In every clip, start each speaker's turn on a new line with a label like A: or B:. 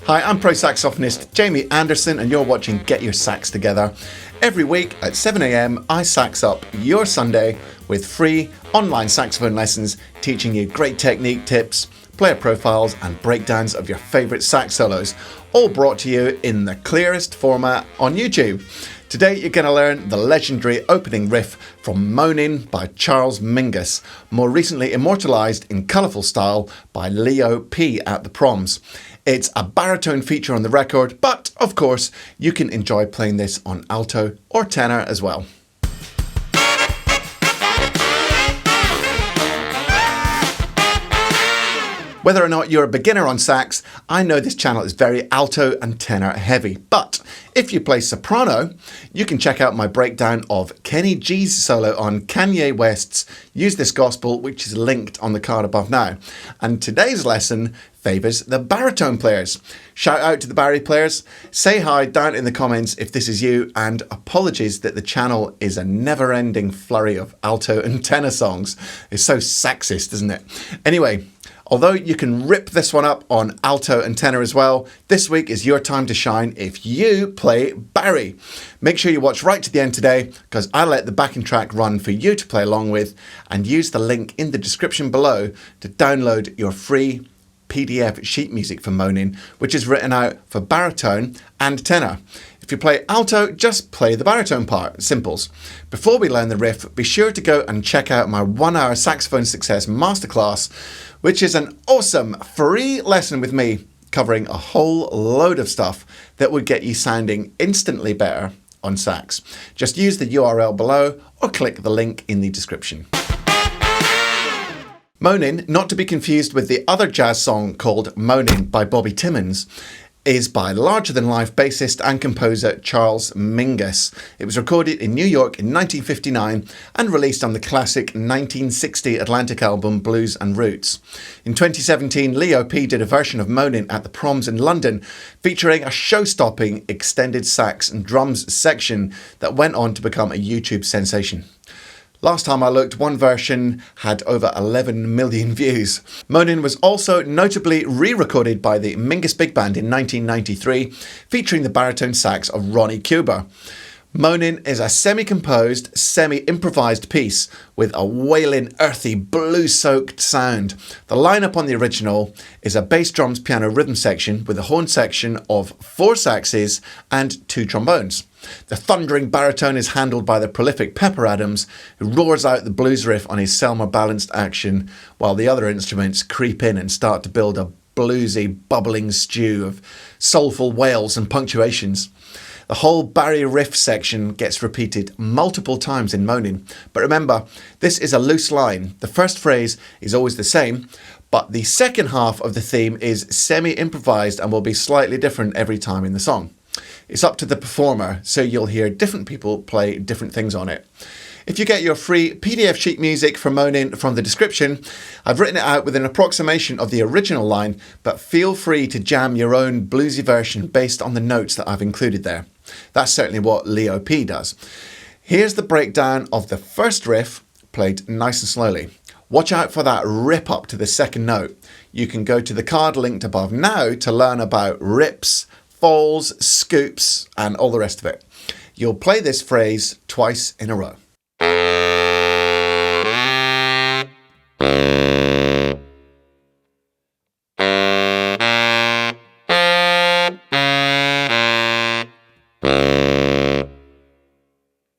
A: Hi, I'm pro saxophonist Jamie Anderson and you're watching Get Your Sax Together. Every week at 7 a.m, I sax up your Sunday with free online saxophone lessons teaching you great technique tips, player profiles and breakdowns of your favourite sax solos, all brought to you in the clearest format on YouTube. Today you're going to learn the legendary opening riff from Moanin by Charles Mingus, more recently immortalised in colourful style by Leo P at the Proms. It's a baritone feature on the record, but of course you can enjoy playing this on alto or tenor as well. Whether or not you're a beginner on sax, I know this channel is very alto and tenor heavy, but if you play soprano, you can check out my breakdown of Kenny G's solo on Kanye West's Use This Gospel, which is linked on the card above now. And today's lesson favours the baritone players. Shout out to the bari players, say hi down in the comments if this is you, and apologies that the channel is a never-ending flurry of alto and tenor songs. It's so sexist, isn't it? Anyway, although you can rip this one up on alto and tenor as well, this week is your time to shine if you play bari. Make sure you watch right to the end today because I let the backing track run for you to play along with, and use the link in the description below to download your free PDF sheet music for Moanin, which is written out for baritone and tenor. If you play alto, just play the baritone part, simples. Before we learn the riff, be sure to go and check out my 1-hour saxophone success masterclass, which is an awesome free lesson with me covering a whole load of stuff that would get you sounding instantly better on sax. Just use the URL below or click the link in the description. Moanin, not to be confused with the other jazz song called Moanin by Bobby Timmons, is by larger-than-life bassist and composer Charles Mingus. It was recorded in New York in 1959 and released on the classic 1960 Atlantic album Blues and Roots. In 2017, Leo P did a version of Moanin at the Proms in London, featuring a show-stopping extended sax and drums section that went on to become a YouTube sensation. Last time I looked, one version had over 11 million views. Moanin was also notably re-recorded by the Mingus Big Band in 1993, featuring the baritone sax of Ronnie Cuba. Moanin is a semi-composed, semi-improvised piece with a wailing, earthy, blues-soaked sound. The lineup on the original is a bass drums piano rhythm section with a horn section of 4 saxes and 2 trombones. The thundering baritone is handled by the prolific Pepper Adams, who roars out the blues riff on his Selmer balanced action, while the other instruments creep in and start to build a bluesy, bubbling stew of soulful wails and punctuations. The whole bari riff section gets repeated multiple times in Moanin, but remember, this is a loose line. The first phrase is always the same, but the second half of the theme is semi-improvised and will be slightly different every time in the song. It's up to the performer, so you'll hear different people play different things on it. If you get your free PDF sheet music for Moanin from the description, I've written it out with an approximation of the original line, but feel free to jam your own bluesy version based on the notes that I've included there. That's certainly what Leo P does. Here's the breakdown of the first riff, played nice and slowly. Watch out for that rip up to the second note. You can go to the card linked above now to learn about rips, falls, scoops, and all the rest of it. You'll play this phrase twice in a row.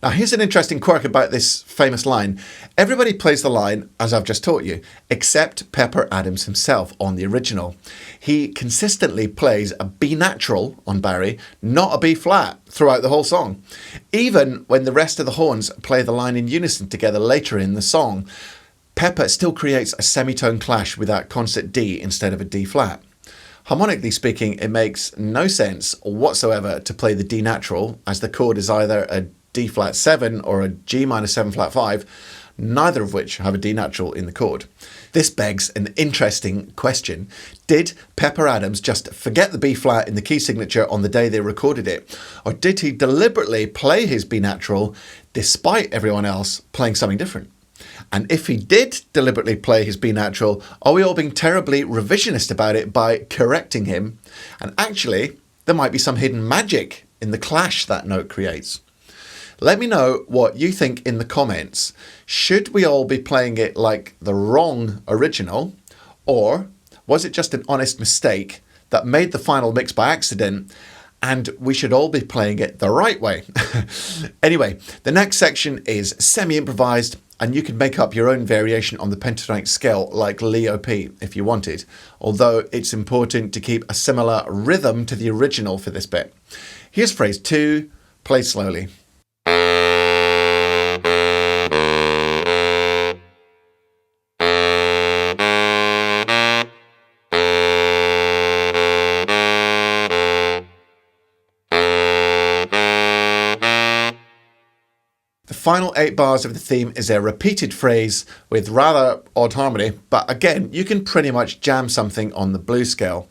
A: Now here's an interesting quirk about this famous line. Everybody plays the line as I've just taught you, except Pepper Adams himself on the original. He consistently plays a B natural on bari, not a B flat, throughout the whole song. Even when the rest of the horns play the line in unison together later in the song, Pepper still creates a semitone clash with that concert D instead of a D flat. Harmonically speaking, it makes no sense whatsoever to play the D natural, as the chord is either a D flat 7 or a G minor 7 flat 5, neither of which have a D natural in the chord. This begs an interesting question. Did Pepper Adams just forget the B flat in the key signature on the day they recorded it? Or did he deliberately play his B natural despite everyone else playing something different? And if he did deliberately play his B natural, are we all being terribly revisionist about it by correcting him? And actually, there might be some hidden magic in the clash that note creates. Let me know what you think in the comments. Should we all be playing it like the wrong original, or was it just an honest mistake that made the final mix by accident and we should all be playing it the right way? Anyway, the next section is semi-improvised, and you can make up your own variation on the pentatonic scale like Leo P if you wanted, although it's important to keep a similar rhythm to the original for this bit. Here's phrase 2, played slowly. The final 8 bars of the theme is a repeated phrase with rather odd harmony, but again, you can pretty much jam something on the blues scale.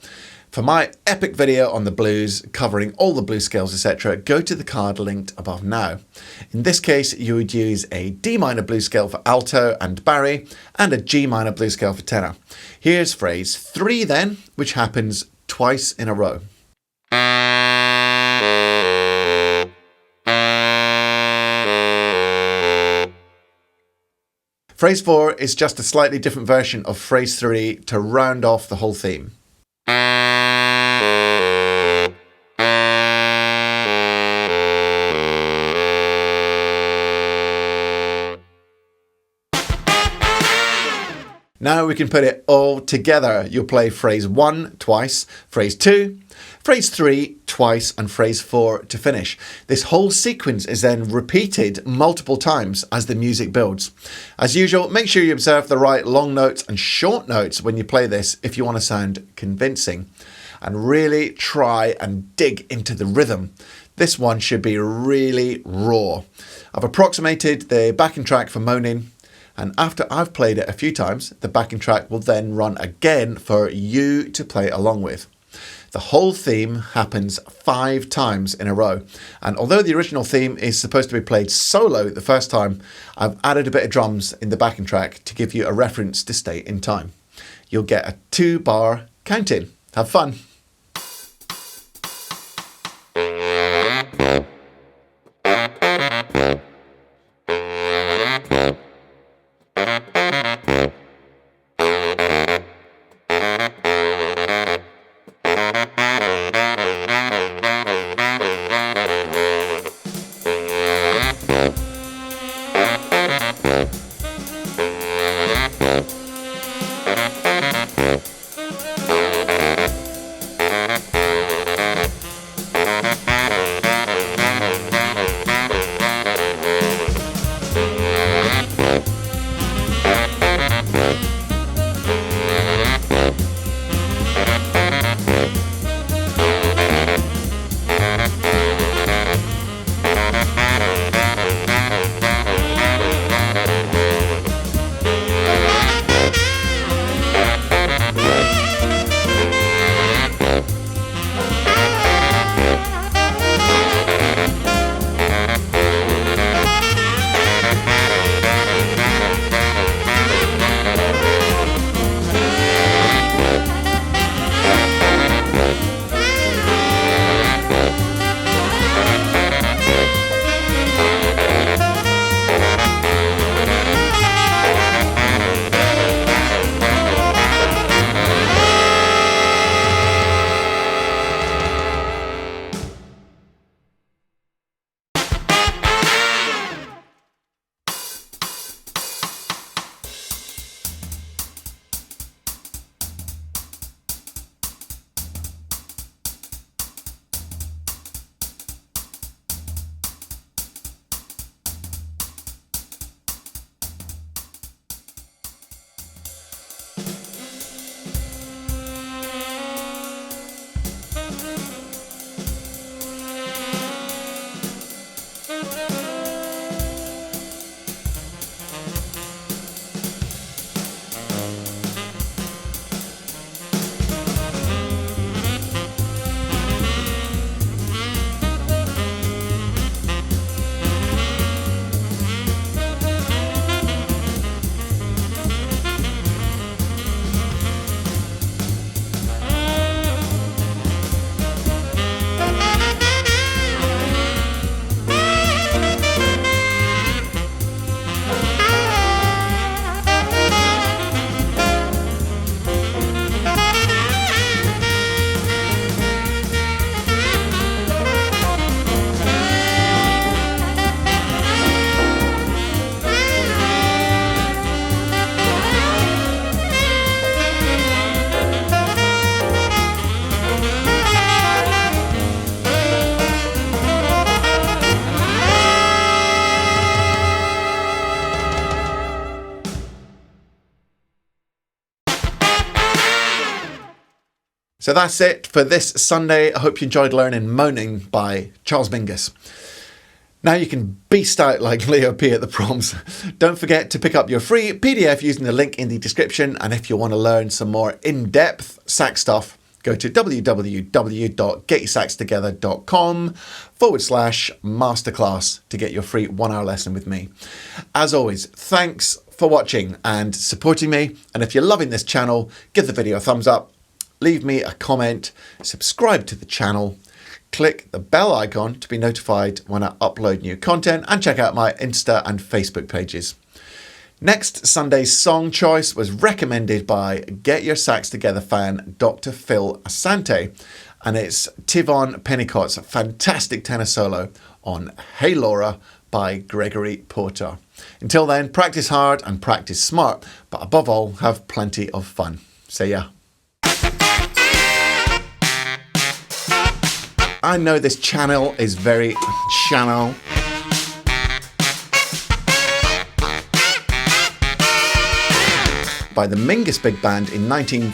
A: For my epic video on the blues, covering all the blues scales, etc., go to the card linked above now. In this case, you would use a D minor blues scale for alto and bari, and a G minor blues scale for tenor. Here's phrase 3 then, which happens twice in a row. Phrase 4 is just a slightly different version of phrase 3 to round off the whole theme. Now we can put it all together. You'll play phrase 1 twice, phrase 2, phrase 3 twice, and phrase 4 to finish. This whole sequence is then repeated multiple times as the music builds. As usual, make sure you observe the right long notes and short notes when you play this if you want to sound convincing. And really try and dig into the rhythm. This one should be really raw. I've approximated the backing track for Moanin, and after I've played it a few times, the backing track will then run again for you to play along with. The whole theme happens 5 times in a row, and although the original theme is supposed to be played solo the first time, I've added a bit of drums in the backing track to give you a reference to stay in time. You'll get a 2-bar count-in. Have fun! So that's it for this Sunday. I hope you enjoyed learning Moanin by Charles Mingus. Now you can beast out like Leo P at the Proms. Don't forget to pick up your free PDF using the link in the description. And if you want to learn some more in-depth sax stuff, go to www.getyoursaxtogether.com/masterclass to get your free 1-hour lesson with me. As always, thanks for watching and supporting me. And if you're loving this channel, give the video a thumbs up, leave me a comment, subscribe to the channel, click the bell icon to be notified when I upload new content, and check out my Insta and Facebook pages. Next Sunday's song choice was recommended by Get Your Sax Together fan Dr. Phil Asante, and it's Tivon Pennicott's fantastic tenor solo on Hey Laura by Gregory Porter. Until then, practice hard and practice smart, but above all, have plenty of fun. See ya. I know this channel is very channel. By the Mingus Big Band in 19...